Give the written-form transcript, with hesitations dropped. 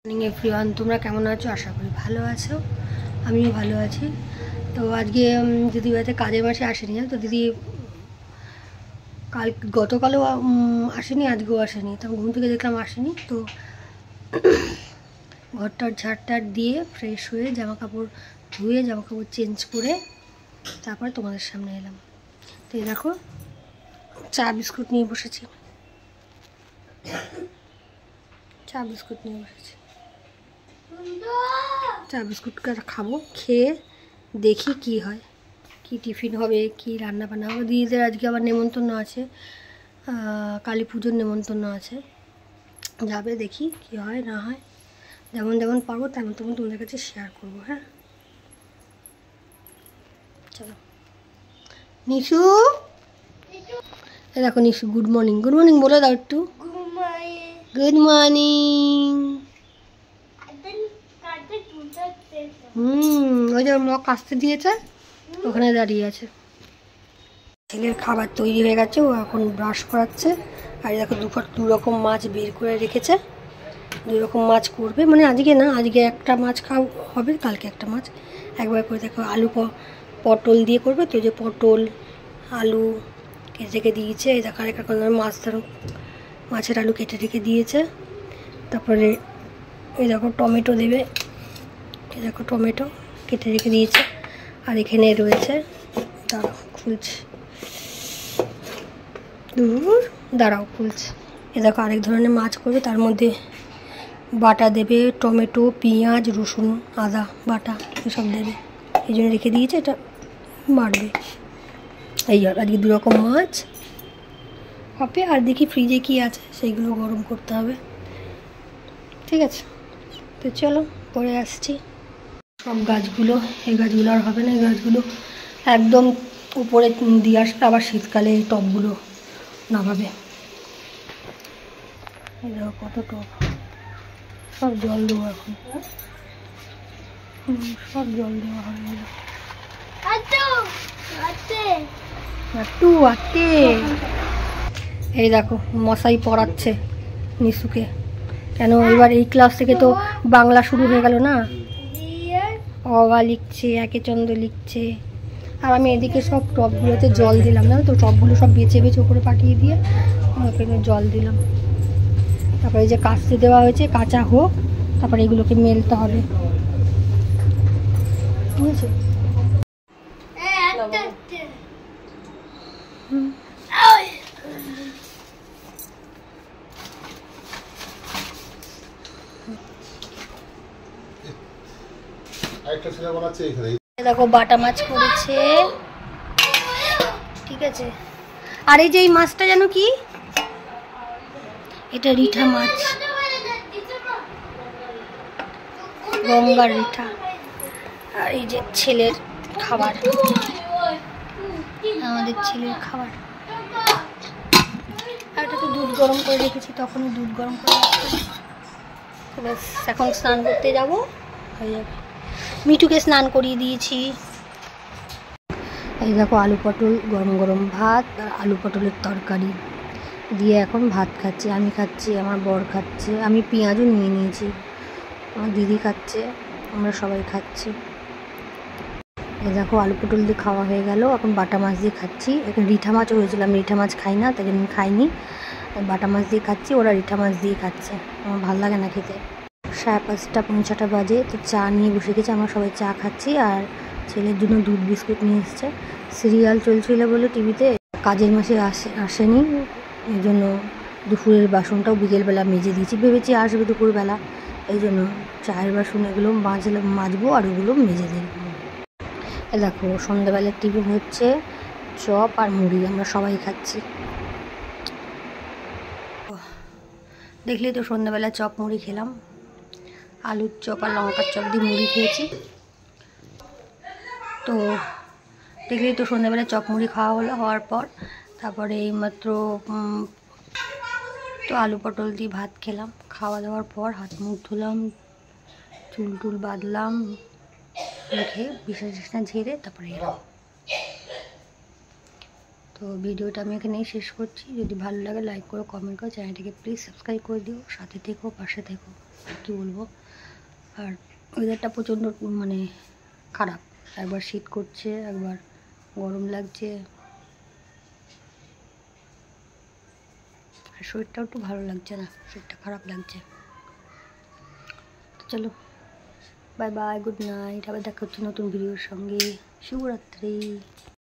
Morning everyone, তোমরা কেমন আছো? আশা করি ভালো আছো, আমিও ভালো আছি। তো আজকে দিদি বাড়িতে কাজের মাসে আসেনি, তো দিদি গতকালও আসেনি, আজকেও আসেনি। তো ঘুম থেকে দেখলাম আসেনি, তো ঘরটার ঝাড়টার দিয়ে ফ্রেশ হয়ে জামা কাপড় ধুয়ে জামা কাপড় চেঞ্জ করে তারপর তোমাদের সামনে এলাম। তো এই দেখো চা বিস্কুট নিয়ে বসেছি, চা বিস্কুট খাবো, খেয়ে দেখি কি হয়, কি টিফিন হবে, কি রান্না বান্না হবে। দিদিদের আজকে আবার নেমন্তন্ন আছে, কালী পুজোর নেমন্তন্ন আছে, যাবে, দেখি কি হয় না হয়। যেমন যেমন পারবো তেমন তেমন তোমাদের কাছে শেয়ার করবো। হ্যাঁ চলো। নিশু, দেখো নিশু গুড মর্নিং বলে দাও একটু। Good morning. ওই যে মা কাস্তে দিয়েছে, ওখানে দাঁড়িয়ে আছে। ছেলের খাবার তৈরি হয়ে গেছে, ও এখন ব্রাশ করাচ্ছে। আর দেখো দু রকম মাছ বের করে রেখেছে, 2 রকম মাছ করবে, মানে আজকে না, আজকে একটা মাছ হবে, কালকে একটা মাছ একবার করে। দেখো আলু পটল দিয়ে করবে, তো যে পটল আলু কেটে রেখে দিয়েছে। এই দেখো আরেক রকম মাছের আলু কেটে রেখে দিয়েছে। তারপরে এই দেখো টমেটো দেবে, এই দেখো টমেটো কেটে রেখে দিয়েছে। আর এখানে রয়েছে, দাঁড়াও খুলছে। এ দেখো আরেক ধরনের মাছ করবে, তার মধ্যে বাটা দেবে, টমেটো পেঁয়াজ রসুন আদা বাটা এসব দেবে, এই জন্য রেখে দিয়েছে, এটা বাড়বে। এই আজকে 2 রকম মাছ হবে। আর দেখি ফ্রিজে কি আছে সেইগুলো গরম করতে হবে। ঠিক আছে, তো চলো পরে আসছি। সব গাছগুলো, এই গাছগুলো আর হবে না, এই গাছগুলো একদম উপরে দিয়ে আসবে, আবার শীতকালে এই টবগুলো নামাবে। এই দেখো কত টব, সব জল দেবো এখন, সব জল দেওয়া হয়ে গেল। এই দেখো মশাই পড়াচ্ছে নিশুকে, কেন এবার এই ক্লাস থেকে তো বাংলা শুরু হয়ে গেল না, অগা লিখছে, একে চন্দ্র লিখছে। আর আমি এদিকে সব টবগুলোতে জল দিলাম না, তো টবগুলো সব বেছে বেছে উপরে পাঠিয়ে দিয়ে ওখানে জল দিলাম। তারপরে এই যে কাচতে দেওয়া হয়েছে, কাঁচা হোক, তারপরে এগুলোকে মেলতে হবে, বুঝেছো? দেখো বাটা মাছ করেছে, ঠিক আছে। আর এই যে এই মাছটা যেন কি, এটা রিঠা মাছ, গঙ্গার রিঠা। আর এই যে ছেলের খাবার, আমাদের ছেলের খাবার। আর এটা তো দুধ গরম করে রেখেছি, তখনই দুধ গরম করে রাখছি। ব্যাস এখন স্নান করতে যাব, হয়ে যাবে। মিঠুকে স্নান করিয়ে দিয়েছি। এই দেখো আলু পটল, গরম গরম ভাত আর আলু পটলের তরকারি দিয়ে এখন ভাত খাচ্ছি। আমি খাচ্ছি, আমার বর খাচ্ছে, আমি পেঁয়াজও নিয়ে নিয়েছি, আমার দিদি খাচ্ছে, আমরা সবাই খাচ্ছি। এই দেখো আলু পটল দিয়ে খাওয়া হয়ে গেল, এখন বাটা মাছ দিয়ে খাচ্ছি। এখন রিঠা মাছও হয়েছিল, আমি রিঠা মাছ খাই না, তাই জন্য খাইনি, বাটা মাছ দিয়ে খাচ্ছি, ওরা রিঠা মাছ দিয়ে খাচ্ছে, আমার ভালো লাগে না খেতে। 5:30 পৌনে 6টা বাজে, তো চা নিয়ে বসে গেছি, আমরা সবাই চা খাচ্ছি। আর ছেলের জন্য দুধ বিস্কুট নিয়ে এসছে। সিরিয়াল চলছিল বলে টিভিতে, কাজের মাসে আসেনি, এই জন্য দুপুরের বাসনটাও বিকেলবেলা মেজে দিয়েছি, ভেবেছি আসবে দুপুরবেলা, এই জন্য চায়ের বাসন এগুলো মাজবো আর ওগুলো মেজে দেবো। দেখো সন্ধ্যাবেলার টিফিন হচ্ছে চপ আর মুড়ি, আমরা সবাই খাচ্ছি। দেখলেই তো সন্ধ্যাবেলা চপ মুড়ি খেলাম, আলুর চপ আর লঙ্কার চপ দিয়ে মুড়ি খেয়েছি। তো দেখলেই তো সন্ধ্যাবেলা চপ মুড়ি খাওয়া হলো, হওয়ার পর তারপরে এইমাত্র তো আলু পটল দিয়ে ভাত খেলাম। খাওয়া দাওয়ার পর হাত মুখ ধুলাম, চুল টুল বাঁধলাম, রেখে বিছানা ঝেড়ে তারপরে এলাম। তো ভিডিওটা আমি এখানেই শেষ করছি। যদি ভালো লাগে লাইক করো, কমেন্ট করো, চ্যানেলটাকে প্লিজ সাবস্ক্রাইব করে দিও। সাথে থেকো, পাশে থেকো, কী বলবো। আর ওয়েদারটা প্রচণ্ড মানে খারাপ, একবার শীত করছে, একবার গরম লাগছে, আর শরীরটাও একটু ভালো লাগছে না, শরীরটা খারাপ লাগছে। তো চলো, বাই বাই, গুড নাইট। আবার দেখা হচ্ছে নতুন ভিডিওর সঙ্গে। শুভরাত্রি।